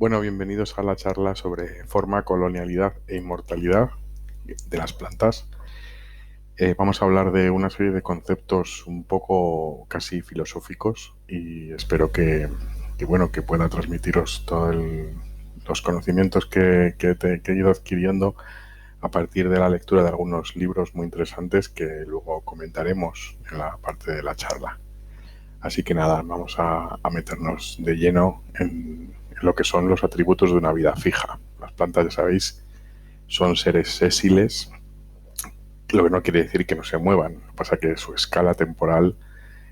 Bueno, bienvenidos a la charla sobre forma, colonialidad e inmortalidad de las plantas. Vamos a hablar de una serie de conceptos un poco casi filosóficos y espero que pueda transmitiros todos los conocimientos que he ido adquiriendo a partir de la lectura de algunos libros muy interesantes que luego comentaremos en la parte de la charla. Así que nada, vamos a meternos de lleno en lo que son los atributos de una vida fija. Las plantas, ya sabéis, son seres sésiles, lo que no quiere decir que no se muevan. Lo que pasa es que su escala temporal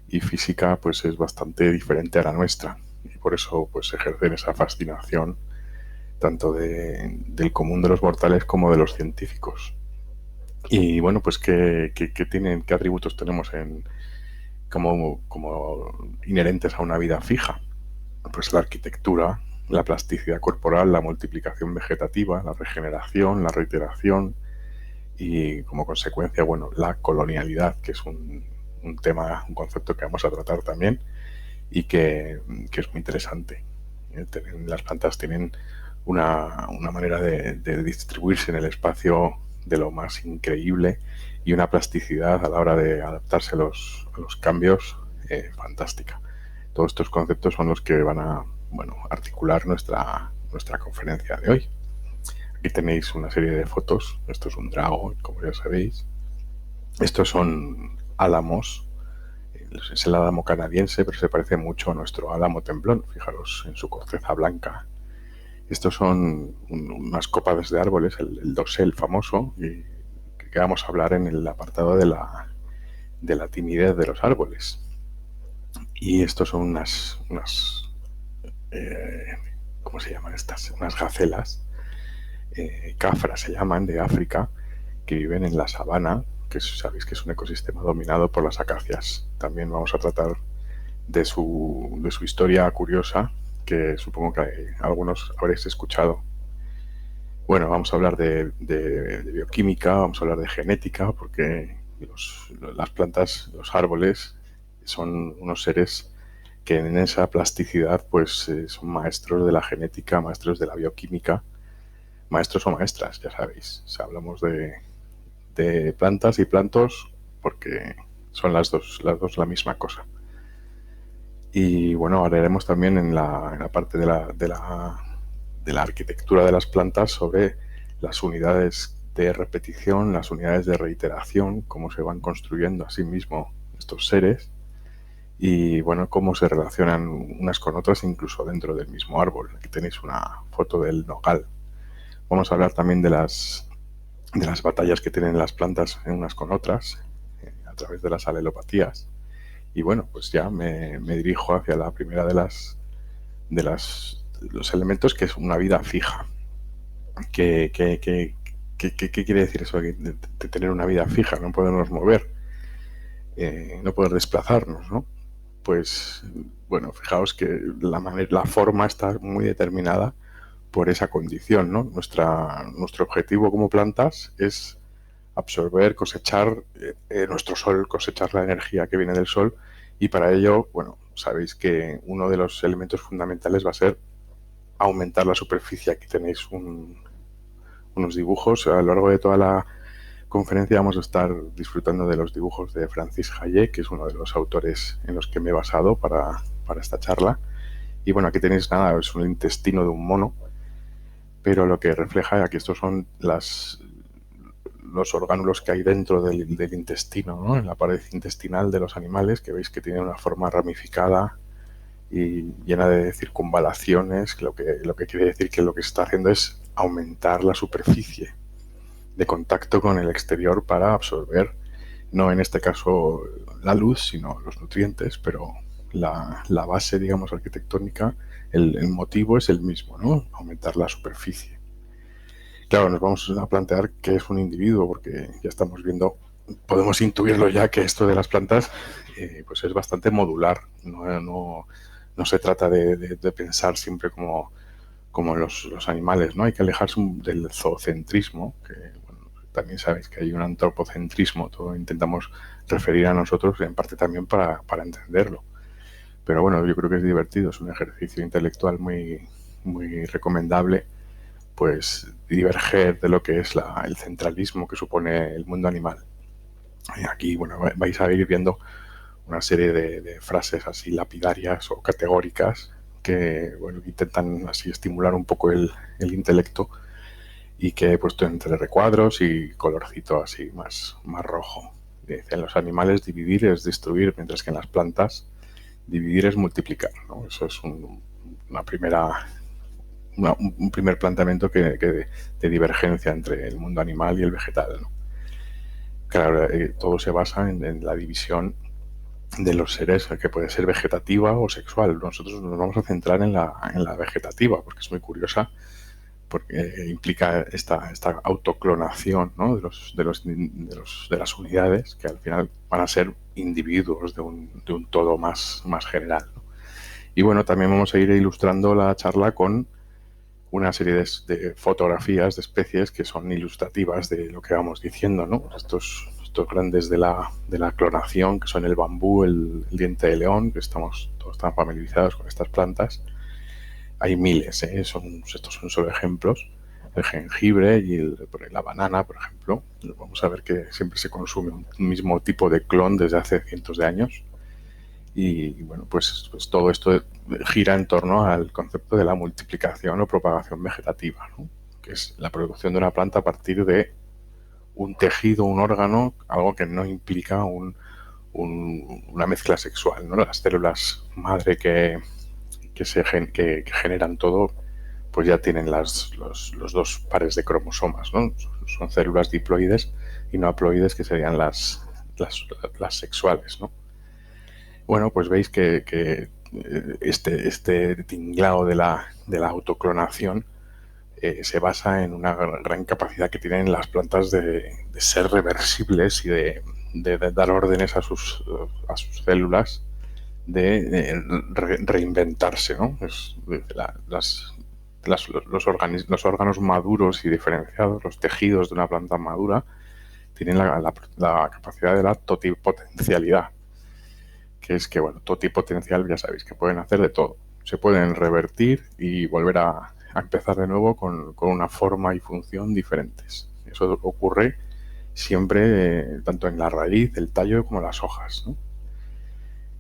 y física pues es bastante diferente a la nuestra. Y por eso pues ejercen esa fascinación tanto del común de los mortales como de los científicos. Y bueno, pues ¿qué atributos tenemos como inherentes a una vida fija? Pues la arquitectura, la plasticidad corporal, la multiplicación vegetativa, la regeneración, la reiteración y como consecuencia, bueno, la colonialidad, que es un tema, un concepto que vamos a tratar también y que es muy interesante. Las plantas tienen una manera de distribuirse en el espacio de lo más increíble y una plasticidad a la hora de adaptarse a los cambios fantástica. Todos estos conceptos son los que van a articular nuestra conferencia de hoy. Aquí tenéis una serie de fotos. Esto es un drago, como ya sabéis. Estos son álamos. Es el álamo canadiense, pero se parece mucho a nuestro álamo temblón. Fijaros en su corteza blanca. Estos son unas copas de árboles, el dosel famoso, y que vamos a hablar en el apartado de la timidez de los árboles. Y estos son ¿cómo se llaman estas? Unas gacelas, cafras se llaman, de África, que viven en la sabana, que sabéis que es un ecosistema dominado por las acacias. También vamos a tratar de su historia curiosa, que supongo que algunos habréis escuchado. Bueno, vamos a hablar de bioquímica, vamos a hablar de genética, porque las plantas, los árboles, son unos seres que en esa plasticidad pues son maestros de la genética, maestros de la bioquímica, maestros o maestras, ya sabéis. O sea, hablamos de plantas y plantos porque son las dos la misma cosa. Y bueno, hablaremos también en la parte de la arquitectura de las plantas sobre las unidades de repetición, las unidades de reiteración, cómo se van construyendo a sí mismo estos seres y bueno, cómo se relacionan unas con otras incluso dentro del mismo árbol. Aquí tenéis una foto del nogal. Vamos a hablar también de las batallas que tienen las plantas unas con otras a través de las alelopatías. Y bueno, pues ya me dirijo hacia la primera de los elementos, que es una vida fija. ¿Qué quiere decir eso de tener una vida fija? No podernos mover, no poder desplazarnos, ¿no? Pues bueno, fijaos que la forma está muy determinada por esa condición, ¿no? Nuestro objetivo como plantas es absorber, cosechar nuestro sol, cosechar la energía que viene del sol, y para ello, bueno, sabéis que uno de los elementos fundamentales va a ser aumentar la superficie. Aquí tenéis unos dibujos. A lo largo de toda la conferencia vamos a estar disfrutando de los dibujos de Francis Hayek, que es uno de los autores en los que me he basado para esta charla. Y bueno, aquí tenéis nada, es un intestino de un mono, pero lo que refleja aquí estos son los orgánulos que hay dentro del intestino, ¿no? En la pared intestinal de los animales, que veis que tienen una forma ramificada y llena de circunvalaciones, lo que quiere decir que lo que se está haciendo es aumentar la superficie de contacto con el exterior para absorber, no en este caso la luz, sino los nutrientes, pero la base, digamos, arquitectónica, el motivo es el mismo, ¿no? Aumentar la superficie. Claro, nos vamos a plantear qué es un individuo, porque ya estamos viendo, podemos intuirlo ya, que esto de las plantas pues es bastante modular. No se trata de pensar siempre como los animales, ¿no? Hay que alejarse del zoocentrismo, que bueno, también sabéis que hay un antropocentrismo, todo intentamos referir a nosotros, en parte también para entenderlo. Pero bueno, yo creo que es divertido, es un ejercicio intelectual muy muy recomendable pues diverger de lo que es el centralismo que supone el mundo animal. Y aquí, bueno, vais a ir viendo una serie de frases así lapidarias o categóricas que, bueno, intentan así estimular un poco el intelecto y que he puesto entre recuadros y colorcito así más rojo. En los animales dividir es destruir, mientras que en las plantas dividir es multiplicar, ¿no? Eso es un primer planteamiento de divergencia entre el mundo animal y el vegetal, ¿no? Claro, todo se basa en la división de los seres, que puede ser vegetativa o sexual. Nosotros nos vamos a centrar en la vegetativa, porque es muy curiosa, porque implica esta autoclonación, ¿no? de las unidades, que al final van a ser individuos de un todo más general, ¿no? Y bueno, también vamos a ir ilustrando la charla con una serie de fotografías de especies que son ilustrativas de lo que vamos diciendo, ¿no? Estos grandes de la clonación, que son el bambú, el diente de león, que todos están familiarizados con estas plantas. Hay miles, ¿eh? Estos son solo ejemplos. El jengibre y la banana, por ejemplo. Vamos a ver que siempre se consume un mismo tipo de clon desde hace cientos de años. Y bueno, pues todo esto gira en torno al concepto de la multiplicación o propagación vegetativa, ¿no? Que es la producción de una planta a partir de un tejido, un órgano, algo que no implica una mezcla sexual, ¿no? Las células madre que generan todo, pues ya tienen los dos pares de cromosomas, ¿no? Son células diploides y no haploides, que serían las sexuales, ¿no? Bueno, pues veis que este tinglado de la autoclonación se basa en una gran capacidad que tienen las plantas de ser reversibles y de dar órdenes a sus células de reinventarse, ¿no? Los órganos maduros y diferenciados, los tejidos de una planta madura, tienen la capacidad de la totipotencialidad, que es que, bueno, totipotencial ya sabéis que pueden hacer de todo. Se pueden revertir y volver a empezar de nuevo con una forma y función diferentes. Eso ocurre siempre tanto en la raíz, el tallo, como las hojas, ¿no?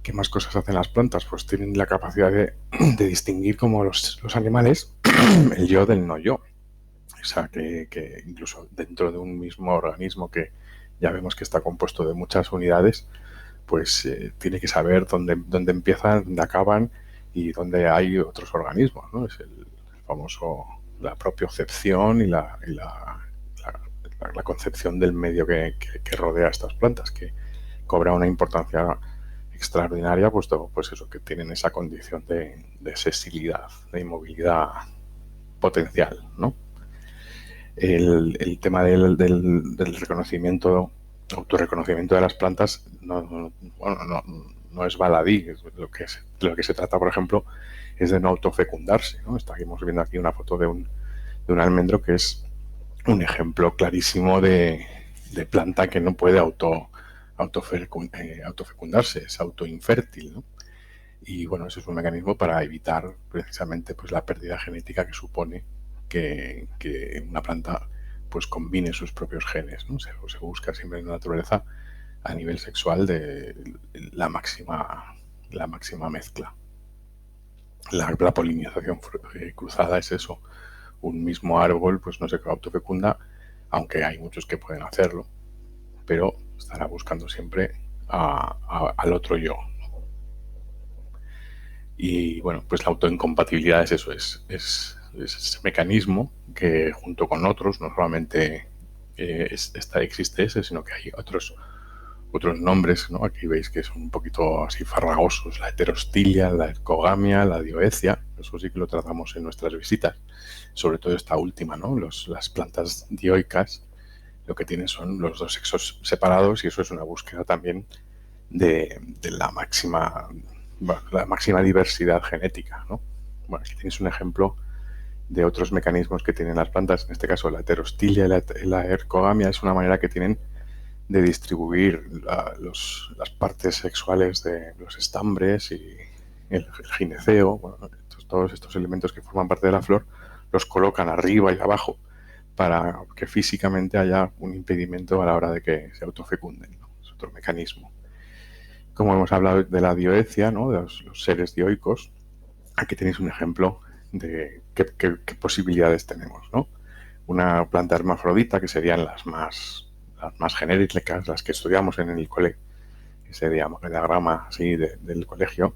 ¿Qué más cosas hacen las plantas? Pues tienen la capacidad de distinguir, como los animales, el yo del no yo. O sea, que incluso dentro de un mismo organismo, que ya vemos que está compuesto de muchas unidades, pues tiene que saber dónde empiezan, dónde acaban y dónde hay otros organismos, ¿no? Es el famoso, la propiocepción y la concepción del medio que rodea a estas plantas, que cobra una importancia extraordinaria, pues eso, que tienen esa condición de sesilidad, de inmovilidad potencial, ¿no? El tema del reconocimiento, autorreconocimiento de las plantas no es baladí. Lo que se trata, por ejemplo, es de no autofecundarse, ¿no? Estamos viendo aquí una foto de un almendro, que es un ejemplo clarísimo de planta que no puede autofecundarse, es autoinfértil, ¿no? Y bueno, eso es un mecanismo para evitar precisamente pues la pérdida genética que supone que una planta pues combine sus propios genes, ¿no? Se busca siempre en la naturaleza, a nivel sexual, de la máxima mezcla. La polinización cruzada es eso. Un mismo árbol pues no se autofecunda, aunque hay muchos que pueden hacerlo, pero estará buscando siempre al otro yo. Y bueno, pues la autoincompatibilidad es eso, es ese mecanismo que, junto con otros, no solamente existe ese, sino que hay otros nombres, ¿no? Aquí veis que son un poquito así farragosos: la heterostilia, la ercogamia, la dioecia. Eso sí que lo tratamos en nuestras visitas, sobre todo esta última, ¿no? Las plantas dioicas lo que tienen son los dos sexos separados, y eso es una búsqueda también de la máxima diversidad genética, ¿no? Bueno, aquí tenéis un ejemplo de otros mecanismos que tienen las plantas. En este caso, la heterostilia y la ercogamia es una manera que tienen de distribuir las partes sexuales de los estambres y el gineceo. Bueno, todos estos elementos que forman parte de la flor, los colocan arriba y abajo para que físicamente haya un impedimento a la hora de que se autofecunden, ¿no? Es otro mecanismo. Como hemos hablado de la dioecia, ¿no? De los seres dioicos, aquí tenéis un ejemplo de qué posibilidades tenemos, ¿no? Una planta hermafrodita, que serían las más genéricas, las que estudiamos en el cole, ese diagrama así del colegio,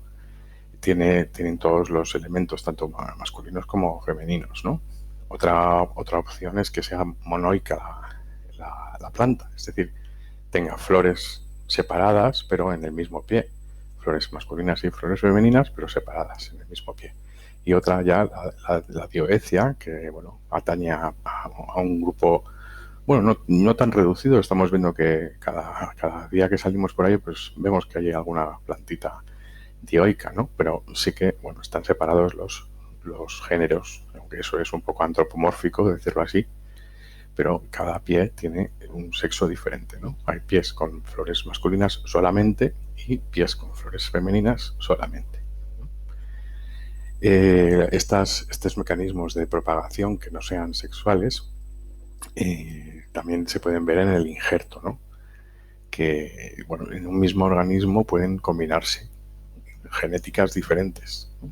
tienen todos los elementos, tanto masculinos como femeninos, ¿no? Otra opción es que sea monoica la planta, es decir, tenga flores separadas, pero en el mismo pie. Flores masculinas y flores femeninas, pero separadas en el mismo pie. Y otra ya, la dioecia, que bueno, atañe a un grupo, bueno, no tan reducido. Estamos viendo que cada día que salimos por ahí, pues vemos que hay alguna plantita dioica, ¿no? Pero sí que, bueno, están separados los géneros, aunque eso es un poco antropomórfico, decirlo así, pero cada pie tiene un sexo diferente, ¿no? Hay pies con flores masculinas solamente y pies con flores femeninas solamente. Estos mecanismos de propagación que no sean sexuales también se pueden ver en el injerto, ¿no? Que, bueno, en un mismo organismo pueden combinarse genéticas diferentes, ¿no?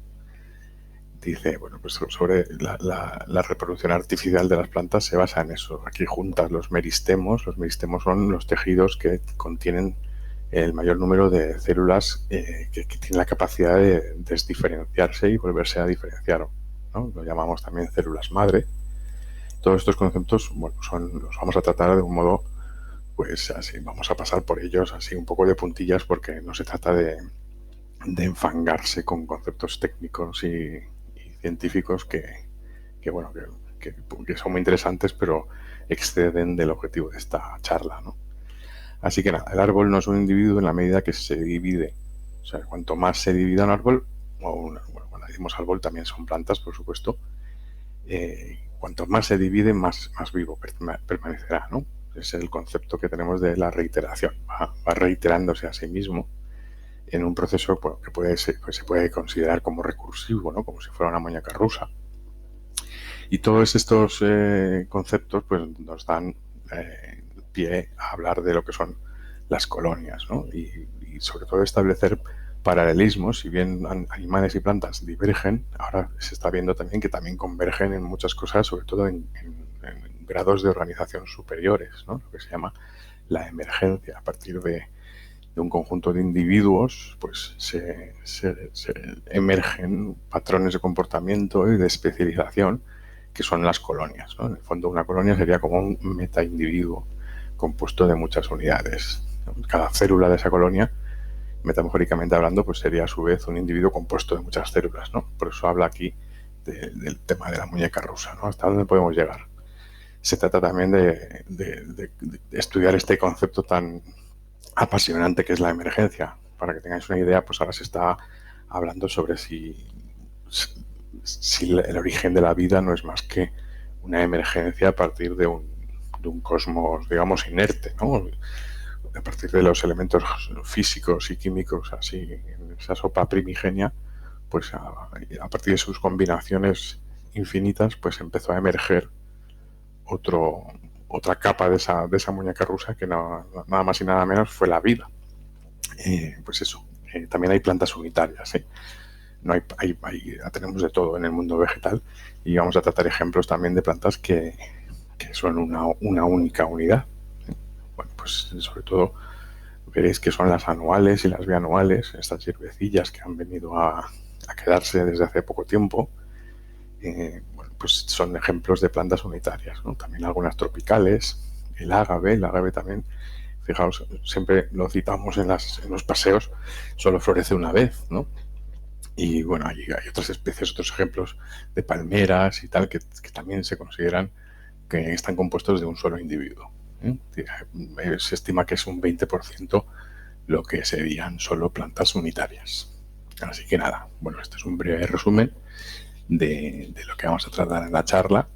Dice, bueno, pues sobre la reproducción artificial de las plantas se basa en eso. Aquí juntas los meristemos. Los meristemos son los tejidos que contienen el mayor número de células que tienen la capacidad de desdiferenciarse y volverse a diferenciar, ¿no? Lo llamamos también células madre. Todos estos conceptos, bueno, los vamos a tratar de un modo, pues así, vamos a pasar por ellos así un poco de puntillas, porque no se trata de enfangarse con conceptos técnicos y científicos que son muy interesantes, pero exceden del objetivo de esta charla, ¿no? Así que nada, el árbol no es un individuo en la medida que se divide. O sea, cuanto más se divida un árbol, bueno, cuando decimos árbol también son plantas, por supuesto, cuanto más se divide, más vivo permanecerá, ¿no? Es el concepto que tenemos de la reiteración. Va reiterándose a sí mismo en un proceso, bueno, que se puede considerar como recursivo, ¿no? Como si fuera una muñeca rusa. Y todos estos conceptos pues nos dan pie a hablar de lo que son las colonias, ¿no? Y sobre todo establecer paralelismos. Si bien animales y plantas divergen, ahora se está viendo también que también convergen en muchas cosas, sobre todo en grados de organización superiores, ¿no? Lo que se llama la emergencia. A partir de un conjunto de individuos, pues se emergen patrones de comportamiento y de especialización, que son las colonias, ¿no? En el fondo, una colonia sería como un metaindividuo compuesto de muchas unidades. Cada célula de esa colonia, metamórficamente hablando, pues sería a su vez un individuo compuesto de muchas células, ¿no? Por eso habla aquí del tema de la muñeca rusa, ¿no? ¿Hasta dónde podemos llegar? Se trata también de estudiar este concepto tan apasionante que es la emergencia. Para que tengáis una idea, pues ahora se está hablando sobre si el origen de la vida no es más que una emergencia a partir de un cosmos, digamos, inerte, ¿no? A partir de los elementos físicos y químicos, así, en esa sopa primigenia, pues a partir de sus combinaciones infinitas, pues empezó a emerger otra capa de esa muñeca rusa, que nada más y nada menos fue la vida. Pues eso, también hay plantas unitarias, ¿eh? No tenemos de todo en el mundo vegetal, y vamos a tratar ejemplos también de plantas que son una única unidad. Bueno, pues sobre todo veréis que son las anuales y las bianuales, estas hierbecillas que han venido a quedarse desde hace poco tiempo. Bueno, pues son ejemplos de plantas unitarias, ¿no? También algunas tropicales, el ágave también. Fijaos, siempre lo citamos en los paseos, solo florece una vez, ¿no? Y bueno, hay otras especies, otros ejemplos de palmeras y tal, que también se consideran que están compuestos de un solo individuo, ¿eh? Se estima que es un 20% lo que serían solo plantas unitarias. Así que nada, bueno, este es un breve resumen de lo que vamos a tratar en la charla,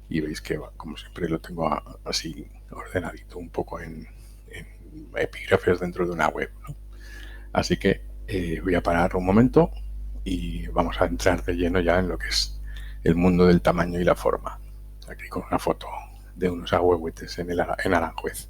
y veis que, como siempre, lo tengo así ordenadito un poco en epígrafes dentro de una web, ¿no? Así que voy a parar un momento y vamos a entrar de lleno ya en lo que es el mundo del tamaño y la forma. Aquí con una foto de unos ahuehuetes en Aranjuez.